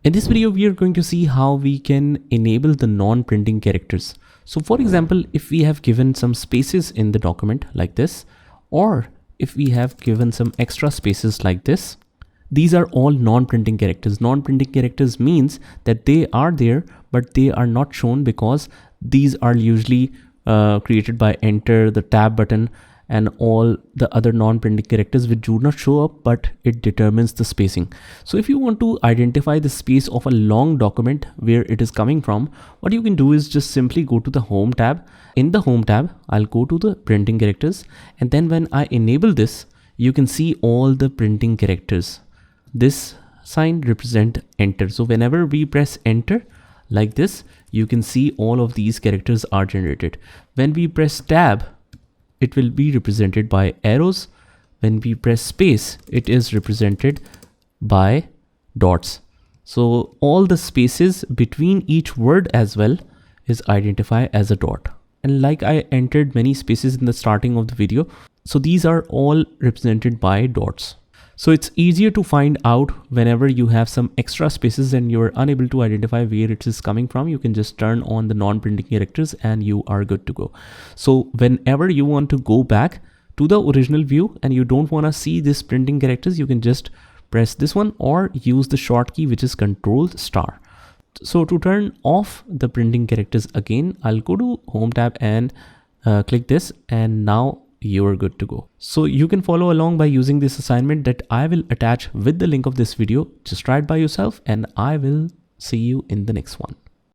In this video, we are going to see how we can enable the non-printing characters. So for example, if we have given some spaces in the document like this, or if we have given some extra spaces like this, these are all non-printing characters. Non-printing characters means that they are there, but they are not shown because these are usually created by enter, the tab button, and all the other non-printing characters which do not show up, but it determines the spacing. So if you want to identify the space of a long document where it is coming from, what you can do is just simply go to the home tab. In the home tab, I'll go to the printing characters, and then when I enable this, you can see all the printing characters. This sign represent enter. So whenever we press enter like this, you can see all of these characters are generated. When we press tab, it will be represented by arrows. When we press space, it is represented by dots. So all the spaces between each word as well is identified as a dot. And like I entered many spaces in the starting of the video, so these are all represented by dots. So it's easier to find out whenever you have some extra spaces and you're unable to identify where it is coming from. You can just turn on the non-printing characters and you are good to go. So whenever you want to go back to the original view and you don't want to see this printing characters, you can just press this one or use the short key, which is Control*. So to turn off the printing characters again, I'll go to home tab and click this, and now you are good to go. So you can follow along by using this assignment that I will attach with the link of this video. Just try it by yourself, and I will see you in the next one.